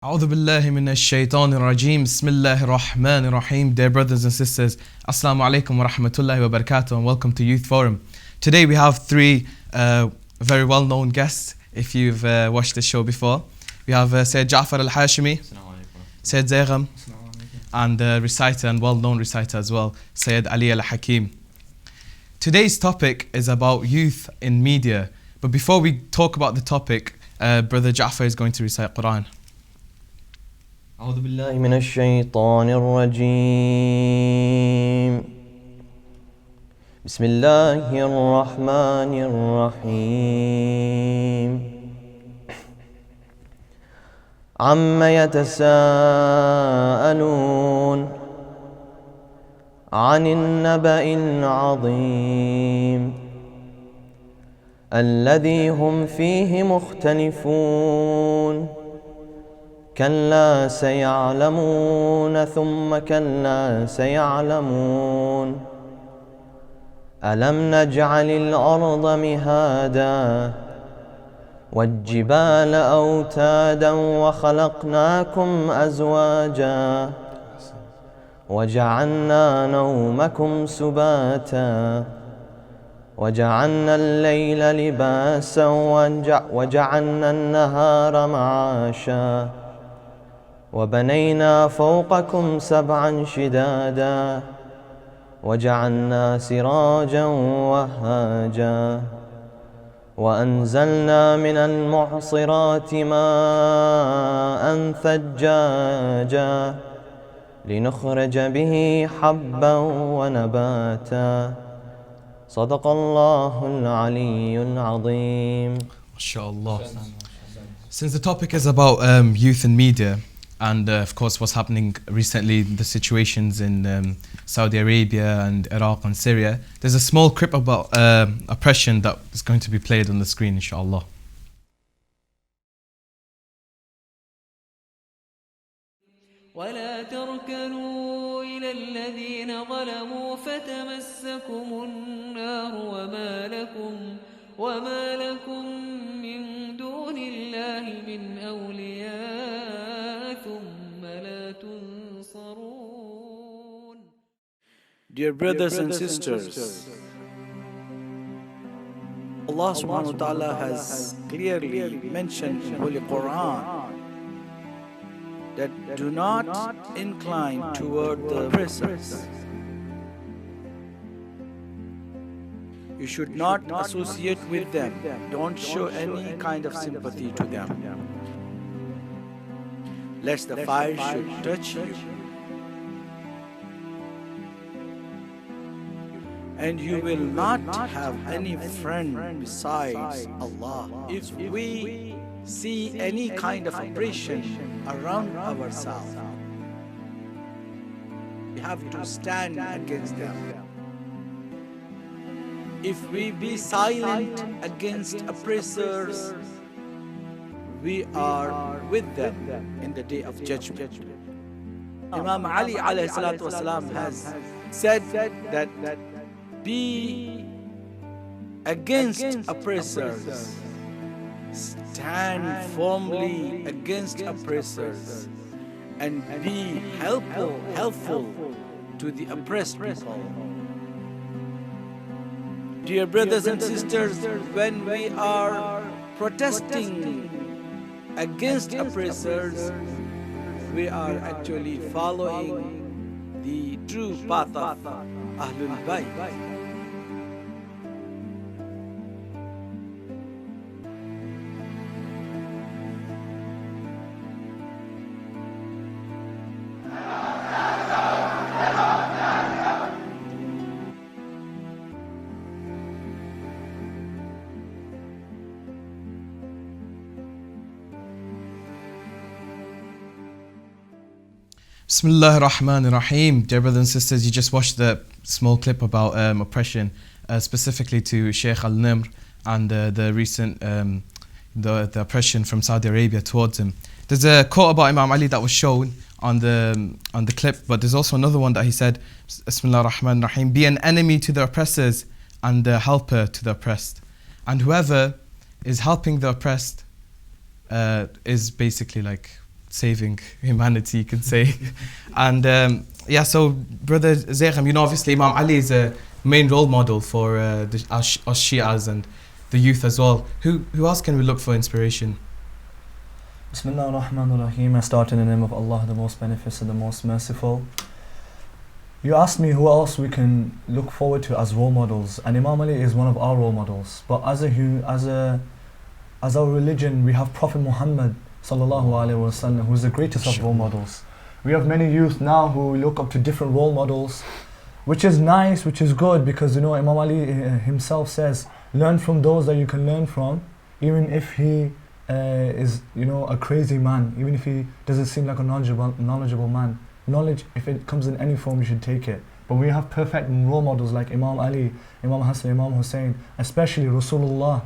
أعوذ بالله من الشيطان الرجيم بسم الله الرحمن الرحيم. Dear brothers and sisters, Assalamu alaikum wa rahmatullahi wa barakatuh and welcome to Youth Forum. Today we have three very well-known guests if you've watched the show before. We have Sayyid Ja'far al-Hashimi, Sayyid Zaygam, and reciter and well-known reciter as well, Sayyid Ali al-Hakim. Today's topic is about youth in media. But before we talk about the topic, Brother Ja'far is going to recite Quran. أعوذ بالله من الشيطان الرجيم بسم الله الرحمن الرحيم عم يتساءلون عن النبأ العظيم الذي هم فيه مختلفون كلا سيعلمون ثم كلا سيعلمون ألم نجعل الأرض مهادا والجبال أوتادا وخلقناكم أزواجا وجعلنا نومكم سباتا وجعلنا الليل لباسا وجعلنا النهار معاشا وبنينا فوقكم سبعا شدادا وجعلنا سراجا وهاجا وأنزلنا من المعصرات ماء ثجاجا لنخرج به حبا ونباتا صدق الله العلي العظيم. MashaAllah. Since the topic is about youth and media, and of course what's happening recently, the situations in Saudi Arabia and Iraq and Syria, there's a small clip about oppression that is going to be played on the screen, inshallah. ولا تركنوا إلى الذين ظلموا فتمسكم النار وما لكم من دون الله من أولياء ثم لا تنصرون. Dear brothers and sisters, Allah subhanahu wa ta'ala has clearly mentioned in Holy Quran that do not incline toward the oppressors. You should not associate with them. Don't show any kind of sympathy to them, lest the fire should touch you. And you will not have any friend besides Allah. If we see any kind of oppression around ourselves, we have to stand against them. If we be silent against oppressors, we are with them in the day of judgment. Imam Ali alayhi salatu wasalam has said that be against oppressors, stand firmly against oppressors, and be helpful to the oppressed people. Dear brothers and sisters, when we are protesting against oppressors, we are actually following the true path of Ahlul Bayt. Bismillah ar-Rahman ar-Rahim. Dear brothers and sisters, you just watched the small clip about oppression, specifically to Sheikh al-Nimr and the recent the oppression from Saudi Arabia towards him. There's a quote about Imam Ali that was shown on the clip, but there's also another one that he said, Bismillah ar-Rahman ar-Rahim, be an enemy to the oppressors and a helper to the oppressed. And whoever is helping the oppressed is basically like saving humanity, you could say. And yeah, so Brother Zaygham, you know, obviously Imam Ali is a main role model for us Shias and the youth as well. Who else can we look for inspiration? Bismillah ar-Rahman ar-Rahim. I start in the name of Allah, the most beneficent, the most merciful. You asked me who else we can look forward to as role models, and Imam Ali is one of our role models. But as our religion, we have Prophet Muhammad sallallahu alaihi wasallam, who is the greatest of role models. We have many youth now who look up to different role models, which is nice, which is good, because you know Imam Ali himself says, learn from those that you can learn from, even if he is, you know, a crazy man, even if he doesn't seem like a knowledgeable man. Knowledge, if it comes in any form, you should take it. But we have perfect role models like Imam Ali, Imam Hassan, Imam Hussein, especially Rasulullah.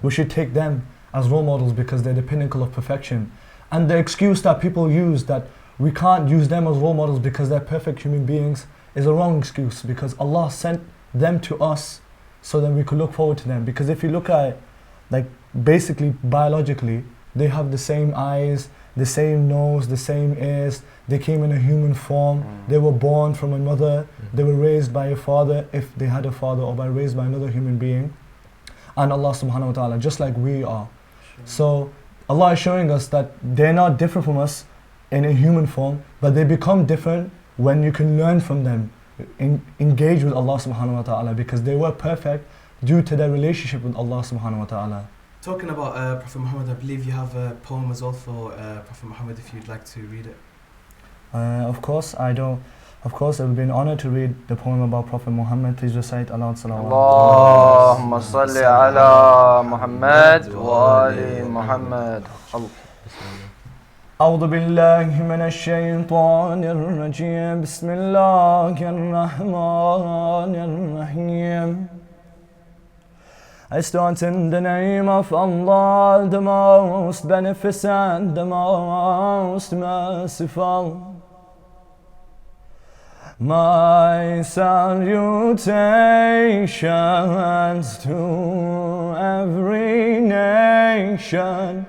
We should take them as role models because they're the pinnacle of perfection. And the excuse that people use that we can't use them as role models because they're perfect human beings is a wrong excuse, because Allah sent them to us so that we could look forward to them. Because if you look at it, like basically biologically, they have the same eyes, the same nose, the same ears. They came in a human form. They were born from a mother. They were raised by a father, if they had a father, or raised by another human being. And Allah subhanahu wa ta'ala, just like we are. So Allah is showing us that they're not different from us in a human form, but they become different when you can learn from them, engage with Allah subhanahu wa ta'ala, because they were perfect due to their relationship with Allah subhanahu wa ta'ala. Talking about Prophet Muhammad, I believe you have a poem as well for Prophet Muhammad, if you'd like to read it. Of course, I don't. Of course, it would be an honor to read the poem about Prophet Muhammad. Please recite aloud salawat. Allahumma salli ala Muhammad wa ali Muhammad. أعوذ بالله من الشيطان الرجيم بسم الله الرحمن الرحيم. I start in the name of Allah, the most beneficent, the most merciful. My salutations to every nation,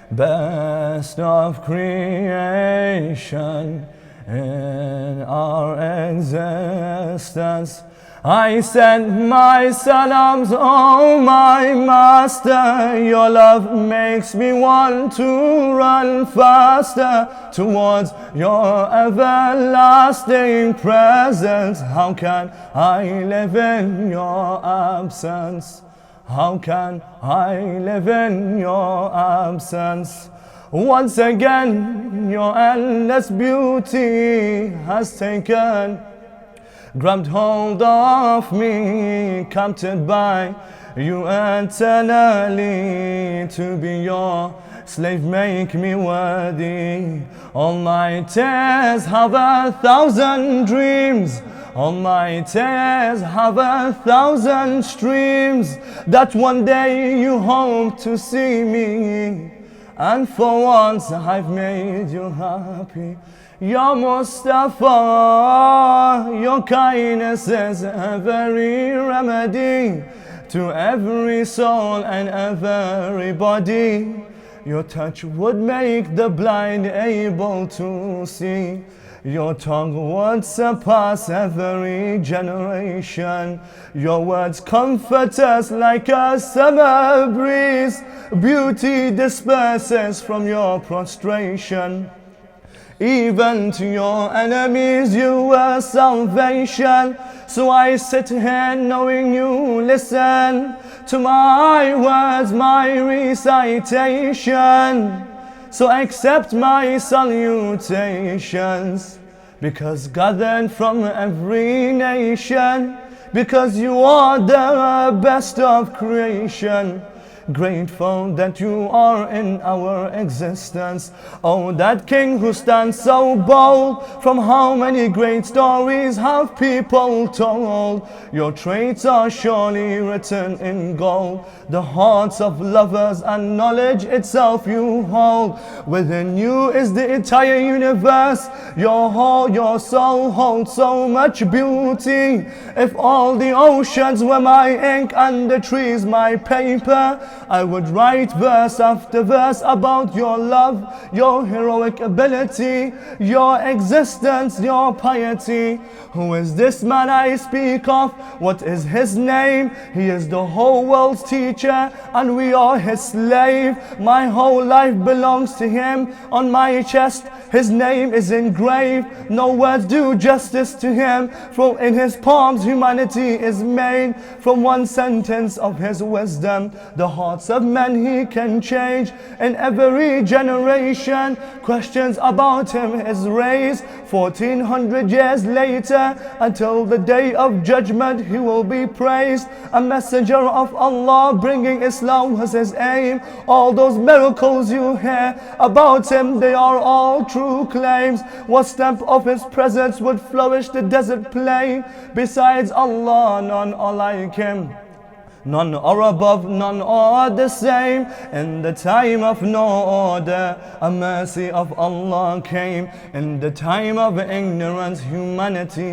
best of creation in our existence. I send my salams, oh my master. Your love makes me want to run faster towards your everlasting presence. How can I live in your absence? How can I live in your absence? Once again, your endless beauty has grabbed hold of me, captured by you eternally. To be your slave, make me worthy. All my tears have 1,000 dreams. All my tears have 1,000 streams. That one day you hope to see me, and for once I've made you happy. Ya Mustafa, your kindness is every remedy to every soul and every body. Your touch would make the blind able to see. Your tongue would surpass every generation. Your words comfort us like a summer breeze. Beauty disperses from your prostration. Even to your enemies you were salvation. So I sit here knowing you listen to my words, my recitation. So accept my salutations, because gathered from every nation, because you are the best of creation. Grateful that you are in our existence. Oh, that king who stands so bold. From how many great stories have people told? Your traits are surely written in gold. The hearts of lovers and knowledge itself you hold. Within you is the entire universe. Your soul holds so much beauty. If all the oceans were my ink and the trees my paper, I would write verse after verse about your love, your heroic ability, your existence, your piety. Who is this man I speak of? What is his name? He is the whole world's teacher and we are his slave. My whole life belongs to him. On my chest his name is engraved. No words do justice to him, for in his palms humanity is made. From one sentence of his wisdom the hearts of men he can change. In every generation questions about him is raised. 1400 years later, until the day of judgment he will be praised. A messenger of Allah bringing Islam was his aim. All those miracles you hear about him, they are all true claims. What stamp of his presence would flourish the desert plain? Besides Allah, none are like him. None are above, none are the same. In the time of no order, a mercy of Allah came. In the time of ignorance, humanity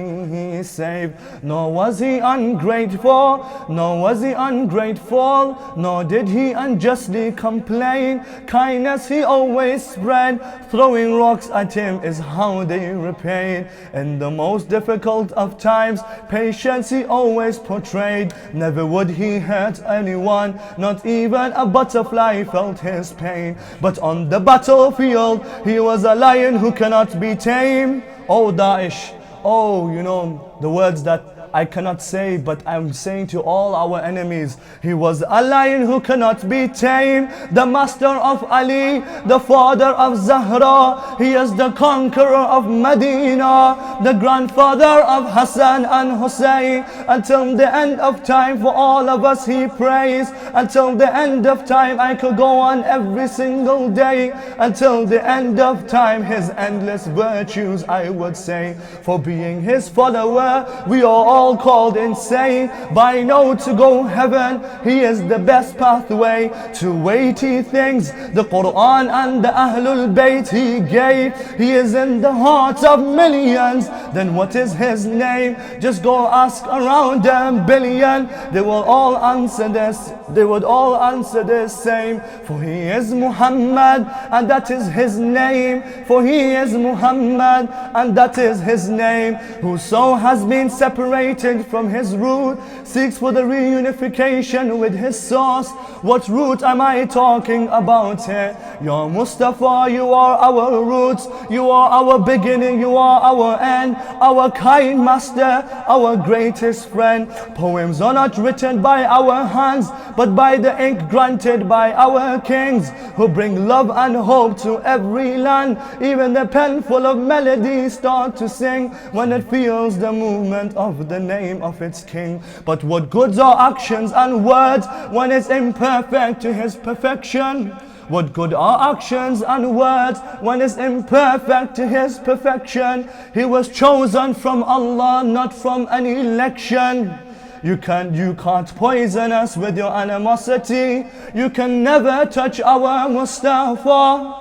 he saved. Nor was he ungrateful, nor was he ungrateful, nor did he unjustly complain. Kindness he always spread, throwing rocks at him is how they repaid. In the most difficult of times, patience he always portrayed. Never would he hurt anyone, not even a butterfly felt his pain. But on the battlefield he was a lion who cannot be tamed. Oh Daesh, oh, you know the words that I cannot say, but I'm saying to all our enemies, he was a lion who cannot be tamed. The master of Ali, the father of Zahra, he is the conqueror of Medina, the grandfather of Hassan and Hussein. Until the end of time for all of us he prays. Until the end of time I could go on every single day. Until the end of time his endless virtues I would say. For being his follower we are all called insane. By now to go heaven he is the best pathway to weighty things. The Quran and the Ahlul Bayt he gave. He is in the hearts of millions. Then what is his name? Just go ask around a billion. They will all answer this. They would all answer the same. For he is Muhammad and that is his name. For he is Muhammad and that is his name. Whoso has been separated from his root seeks for the reunification with his source. What root am I talking about here? Ya Mustafa, you are our roots. You are our beginning, you are our end. Our kind master, our greatest friend. Poems are not written by our hands, but by the ink granted by our kings, who bring love and hope to every land. Even the pen full of melodies start to sing when it feels the movement of the name of its king. But what goods are actions and words when it's imperfect to his perfection? What good are actions and words when it's imperfect to his perfection? He was chosen from Allah, not from an election. You can't poison us with your animosity. You can never touch our Mustafa.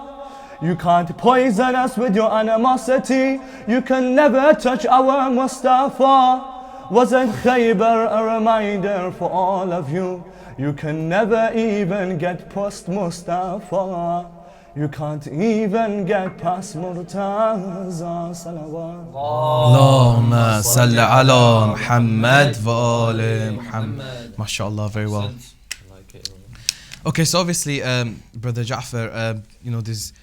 You can't poison us with your animosity. You can never touch our Mustafa. Wasn't Khaybar a reminder for all of you? You can never even get past Mustafa. You can't even get past Murtaza. Salawat. Allahumma salli ala Muhammad wa ali Muhammad. MashaAllah, very well. Okay, so obviously, Brother Ja'far, you know, there's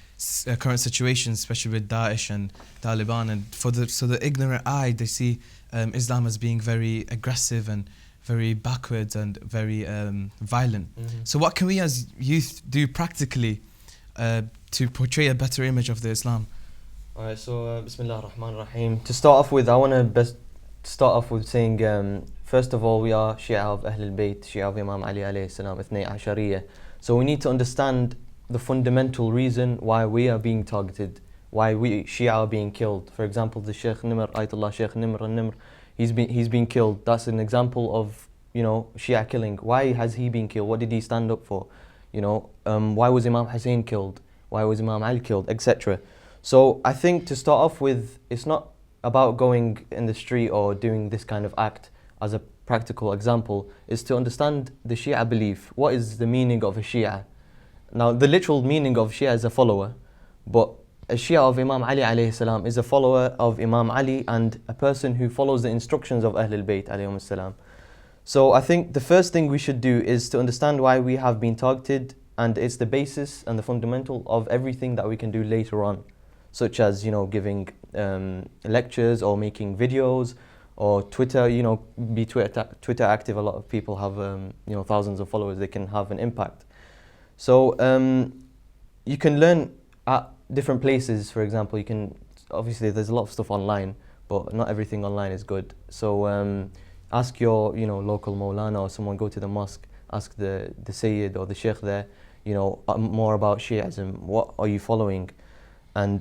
current situations, especially with Daesh and Taliban, and so the ignorant eye, they see Islam as being very aggressive and very backwards and very violent. So what can we as youth do practically to portray a better image of the Islam? Alright, so Bismillah ar-Rahman ar-Rahim. To start off with, I want to start off with saying, first of all, we are Shia of Ahlul Bayt, Shia of Imam Ali alayhi salam, Ithnay Ashariya. So we need to understand the fundamental reason why we are being targeted, why we Shia are being killed. For example, the Shaykh Nimr, Ayatollah Shaykh Nimr al-Nimr, he's been killed. That's an example of, you know, Shia killing. Why has he been killed? What did he stand up for? You know, why was Imam Hussein killed? Why was Imam Ali killed, etc. So I think to start off with, it's not about going in the street or doing this kind of act as a practical example is to understand the Shia belief. What is the meaning of a Shia? Now, the literal meaning of Shia is a follower, but a Shia of Imam Ali alayhi salam is a follower of Imam Ali and a person who follows the instructions of Ahlul Bayt alayhi salam. So I think the first thing we should do is to understand why we have been targeted, and it's the basis and the fundamental of everything that we can do later on, such as, giving lectures or making videos or Twitter, be Twitter active. A lot of people have, thousands of followers. They can have an impact. So you can learn at different places. For example, obviously there's a lot of stuff online, but not everything online is good. So ask your local Maulana or someone, go to the mosque, ask the Sayyid or the Sheikh there, more about Shi'ism. What are you following? And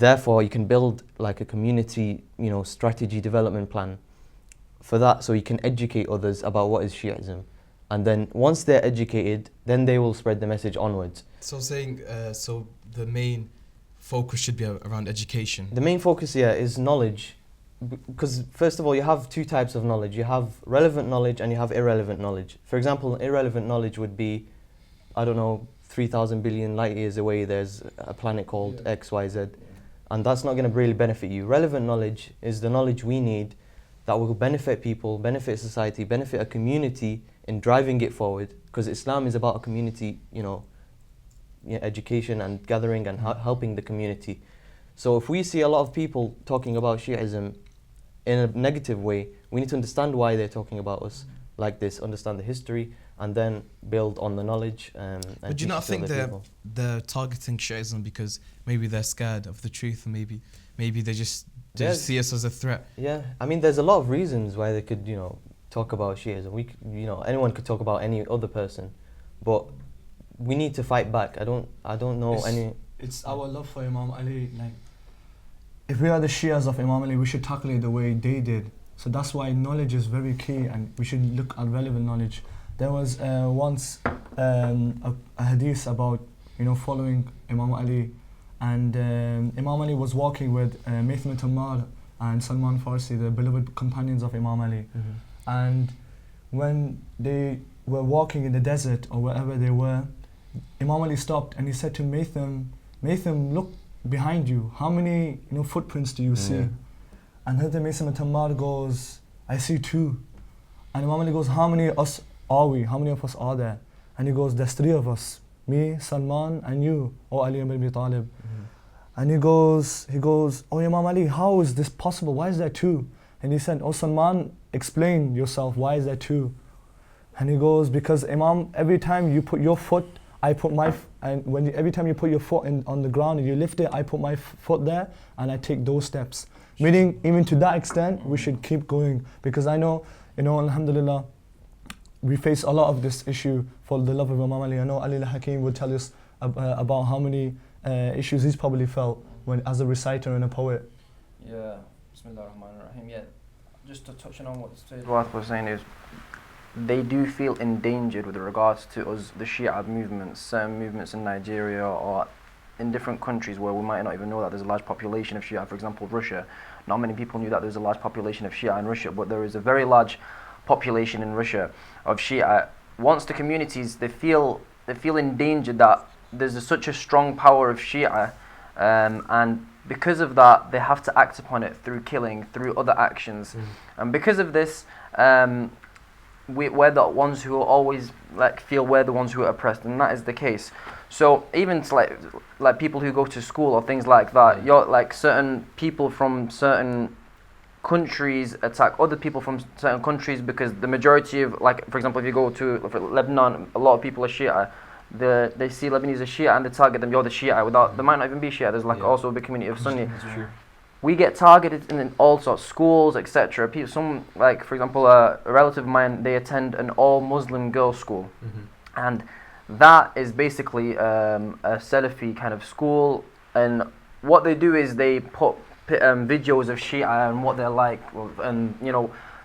therefore you can build like a community, strategy development plan for that, so you can educate others about what is Shi'ism. And then once they're educated, then they will spread the message onwards. So saying, so the main focus should be around education. The main focus here is knowledge, because first of all, you have two types of knowledge. You have relevant knowledge and you have irrelevant knowledge. For example, irrelevant knowledge would be, 3,000 billion light years away, there's a planet called XYZ, and that's not going to really benefit you. Relevant knowledge is the knowledge we need that will benefit people, benefit society, benefit a community in driving it forward, because Islam is about a community, education and gathering and helping the community. So if we see a lot of people talking about Shi'ism in a negative way, we need to understand why they're talking about us like this, understand the history, and then build on the knowledge. But do you not think they're targeting Shi'ism because maybe they're scared of the truth, and maybe they just see us as a threat? Yeah, I mean, there's a lot of reasons why they could, talk about Shi'ism. Anyone could talk about any other person, but we need to fight back. I don't know any. It's our love for Imam Ali. Like, if we are the Shias of Imam Ali, we should tackle it the way they did. So that's why knowledge is very key, and we should look at relevant knowledge. There was once a hadith about following Imam Ali, and Imam Ali was walking with Maitham Tammar and Salman Farsi, the beloved companions of Imam Ali. Mm-hmm. And when they were walking in the desert or wherever they were, Imam Ali stopped and he said to Maitham, look behind you. How many footprints do you see? And Hazrat Maitham Tammar goes, I see 2. And Imam Ali goes, how many of us are we? How many of us are there? And he goes, there's 3 of us, me, Salman, and you, O Ali ibn Abi Talib. Mm-hmm. And he goes, oh Imam Ali, how is this possible? Why is there 2? And he said, oh Salman, explain yourself, why is there 2? And he goes, because Imam, every time you put your foot, I put my, and every time you put your foot on the ground and you lift it, I put my foot there and I take those steps. Meaning, even to that extent, we should keep going, because I know, alhamdulillah, we face a lot of this issue for the love of Imam Ali. I know Ali al-Hakim would tell us about how many issues he's probably felt as a reciter and a poet. Yeah, Bismillah ar-Rahman ar-Rahim. Yeah, just to touch on what Sayyid was saying is, they do feel endangered with regards to us, the Shia movements, certain movements in Nigeria or in different countries where we might not even know that there's a large population of Shia. For example, Russia. Not many people knew that there's a large population of Shia in Russia, but there is a very large population in Russia of Shia. Once the communities, they feel endangered that there's such a strong power of Shia, and because of that, they have to act upon it through killing, through other actions. And because of this, we're the ones who always feel we're the ones who are oppressed, and that is the case. So even like people who go to school or things like that, you're certain people from certain countries attack other people from certain countries, because the majority of, for example, if you go to Lebanon, a lot of people are Shia. They see Lebanese as Shia and they target them, you're the Shia, without, they might not even be Shia. There's also a big community of Sunni. We get targeted in all sorts of schools, etc. People, for example, a relative of mine, they attend an all-Muslim girls' school. And that is basically a Salafi kind of school, and what they do is they put videos of Shia and what they're like, and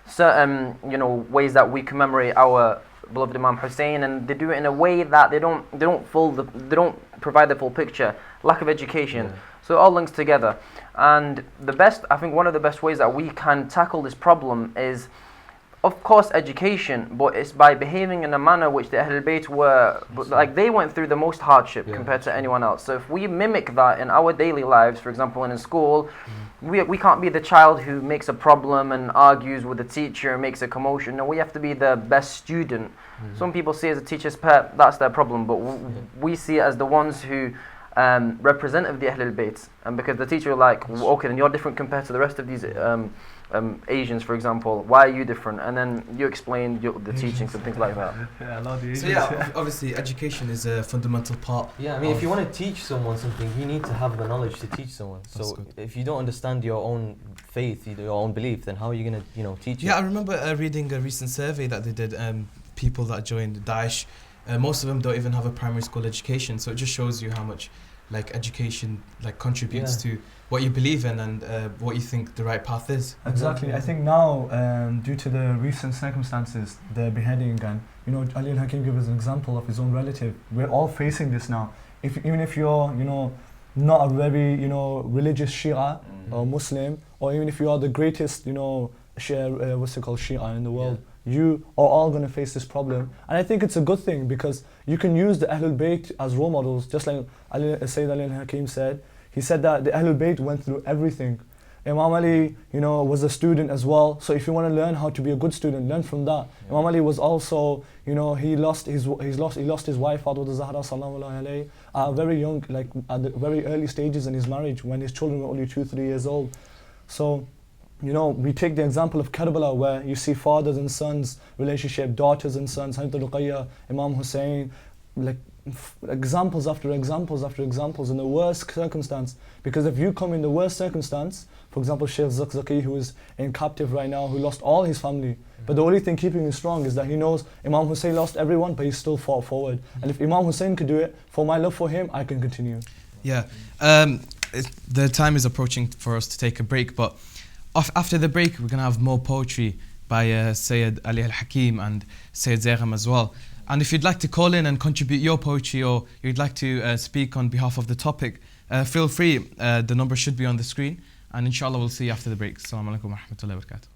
certain ways that we commemorate our beloved Imam Hussein, and they do it in a way that they don't provide the full picture. Lack of education. So it all links together. And I think one of the best ways that we can tackle this problem is of course, education, but it's by behaving in a manner which the Ahlul Bayt were, like they went through the most hardship compared to anyone else. So if we mimic that in our daily lives, for example, in school, we can't be the child who makes a problem and argues with the teacher and makes a commotion. No, we have to be the best student. Some people see it as a teacher's pet, that's their problem, but we see it as the ones who representative of the Ahlul Bayt, and because the teacher like, okay, then you're different compared to the rest of these Asians, for example. Why are you different? And then you explain the teachings and things like that. So yeah, obviously education is a fundamental part. Yeah, I mean, if you want to teach someone something, you need to have the knowledge to teach someone. So if you don't understand your own faith, your own belief, then how are you going to, teach it? Yeah, I remember reading a recent survey that they did. People that joined Daesh, most of them don't even have a primary school education. So it just shows you how much education contributes to what you believe in and what you think the right path is. Exactly. I think now, due to the recent circumstances, the beheading, and Ali al-Hakim gave us an example of his own relative. We're all facing this now. Even if you're not a very religious Shia or Muslim, or even if you are the greatest Shia in the world, you are all going to face this problem. And I think it's a good thing, because you can use the Ahlul Bayt as role models, just like Sayyid Ali al-Hakim said. He said that the Ahlul Bayt went through everything. Imam Ali, was a student as well. So if you want to learn how to be a good student, learn from that. Yeah. Imam Ali was also, he lost his wife, Fatima Zahra sallallahu alayhi, at very young, at the very early stages in his marriage, when his children were only 2-3 years old. So, we take the example of Karbala, where you see fathers and sons relationship, daughters and sons, Hazrat Ruqayya, Imam Hussein, examples after examples after examples in the worst circumstance. Because if you come in the worst circumstance, for example, Sheikh Zakzaki, who is in captive right now, who lost all his family, but the only thing keeping him strong is that he knows Imam Hussein lost everyone, but he still fought forward. And if Imam Hussein could do it, for my love for him, I can continue. Yeah, the time is approaching for us to take a break, but after the break, we're going to have more poetry by Sayyid Ali al-Hakim and Sayyid Zagham as well. And if you'd like to call in and contribute your poetry, or you'd like to speak on behalf of the topic, feel free. The number should be on the screen. And inshallah, we'll see you after the break. Assalamu alaikum wa rahmatullahi wa barakatuh.